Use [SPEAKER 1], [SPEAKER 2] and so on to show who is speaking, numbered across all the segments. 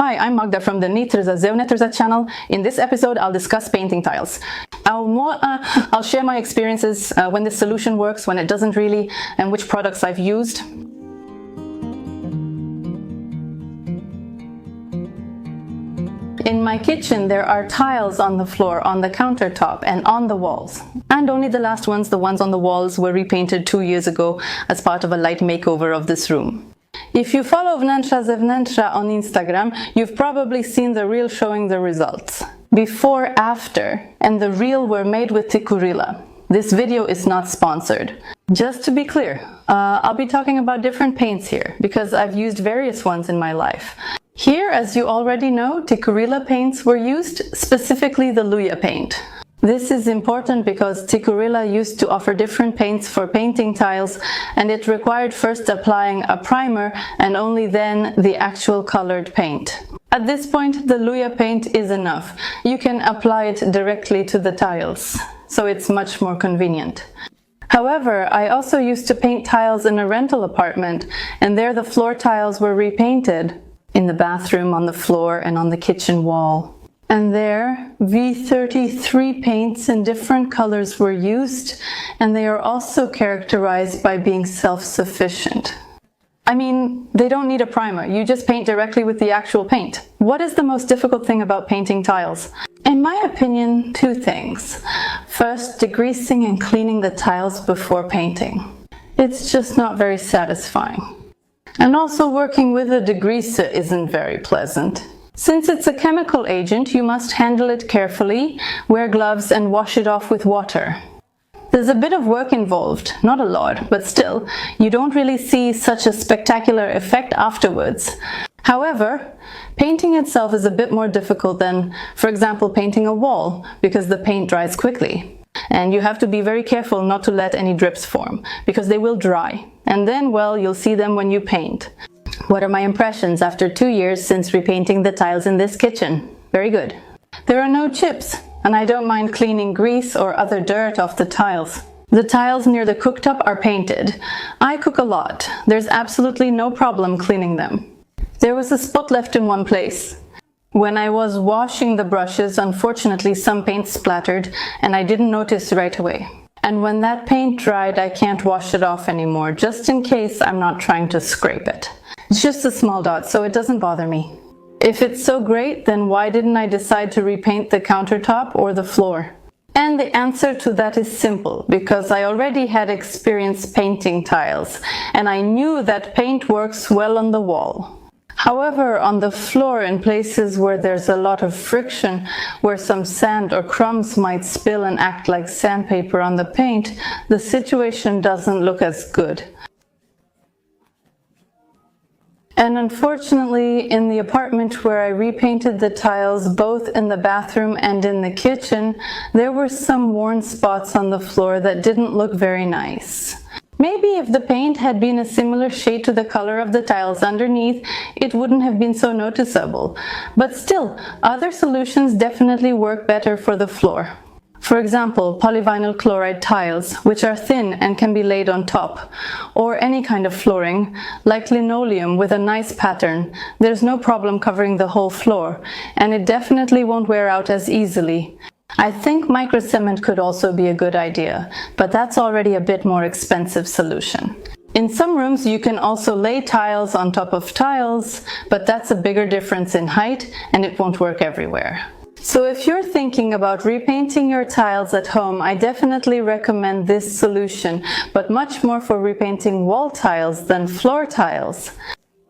[SPEAKER 1] Hi, I'm Magda from the wnetrzazewnetrzaofficial channel. In this episode, I'll discuss painting tiles. I'll share my experiences when this solution works, when it doesn't really, and which products I've used. In my kitchen, there are tiles on the floor, on the countertop, and on the walls. And only the last ones, the ones on the walls, were repainted 2 years ago as part of a light makeover of this room. If you follow wnetrzazewnetrzaofficial on Instagram, you've probably seen the reel showing the results. Before, after, and the reel were made with Tikurila. This video is not sponsored. Just to be clear, I'll be talking about different paints here, because I've used various ones in my life. Here, as you already know, Tikurila paints were used, specifically the Luya paint. This is important because Tikurila used to offer different paints for painting tiles, and it required first applying a primer and only then the actual colored paint. At this point, the Luya paint is enough. You can apply it directly to the tiles, so it's much more convenient. However, I also used to paint tiles in a rental apartment, and there the floor tiles were repainted in the bathroom, on the floor, and on the kitchen wall. And there, V33 paints in different colors were used, and they are also characterized by being self-sufficient. I mean, they don't need a primer, you just paint directly with the actual paint. What is the most difficult thing about painting tiles? In my opinion, two things. First, degreasing and cleaning the tiles before painting. It's just not very satisfying. And also working with a degreaser isn't very pleasant. Since it's a chemical agent, you must handle it carefully, wear gloves and wash it off with water. There's a bit of work involved, not a lot, but still, you don't really see such a spectacular effect afterwards. However, painting itself is a bit more difficult than, for example, painting a wall, because the paint dries quickly. And you have to be very careful not to let any drips form, because they will dry. And then, well, you'll see them when you paint. What are my impressions after 2 years since repainting the tiles in this kitchen? Very good. There are no chips, and I don't mind cleaning grease or other dirt off the tiles. The tiles near the cooktop are painted. I cook a lot. There's absolutely no problem cleaning them. There was a spot left in one place. When I was washing the brushes, unfortunately some paint splattered, and I didn't notice right away. And when that paint dried, I can't wash it off anymore, just in case I'm not trying to scrape it. It's just a small dot, so it doesn't bother me. If it's so great, then why didn't I decide to repaint the countertop or the floor? And the answer to that is simple, because I already had experience painting tiles, and I knew that paint works well on the wall. However, on the floor, in places where there's a lot of friction, where some sand or crumbs might spill and act like sandpaper on the paint, the situation doesn't look as good. And unfortunately, in the apartment where I repainted the tiles, both in the bathroom and in the kitchen, there were some worn spots on the floor that didn't look very nice. Maybe if the paint had been a similar shade to the color of the tiles underneath, it wouldn't have been so noticeable. But still, other solutions definitely work better for the floor. For example, polyvinyl chloride tiles, which are thin and can be laid on top, or any kind of flooring, like linoleum with a nice pattern. There's no problem covering the whole floor, and it definitely won't wear out as easily. I think microcement could also be a good idea, but that's already a bit more expensive solution. In some rooms you can also lay tiles on top of tiles, but that's a bigger difference in height and it won't work everywhere. So if you're thinking about repainting your tiles at home, I definitely recommend this solution, but much more for repainting wall tiles than floor tiles.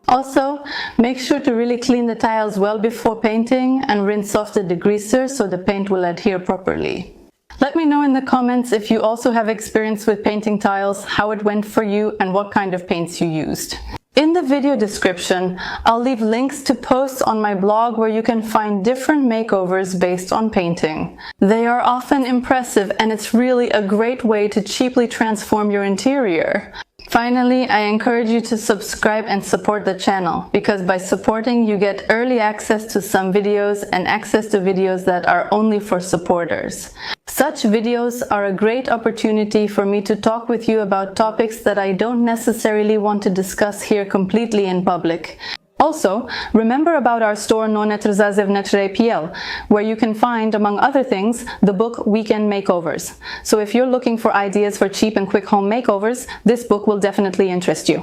[SPEAKER 1] Also, make sure to really clean the tiles well before painting and rinse off the degreaser so the paint will adhere properly. Let me know in the comments if you also have experience with painting tiles, how it went for you, and what kind of paints you used. In the video description, I'll leave links to posts on my blog where you can find different makeovers based on painting. They are often impressive, and it's really a great way to cheaply transform your interior. Finally, I encourage you to subscribe and support the channel, because by supporting you get early access to some videos and access to videos that are only for supporters. Such videos are a great opportunity for me to talk with you about topics that I don't necessarily want to discuss here completely in public. Also, remember about our store wnetrzazewnetrzaofficial, where you can find, among other things, the book Weekend Makeovers. So if you're looking for ideas for cheap and quick home makeovers, this book will definitely interest you.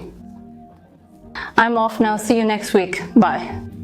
[SPEAKER 1] I'm off now. See you next week. Bye.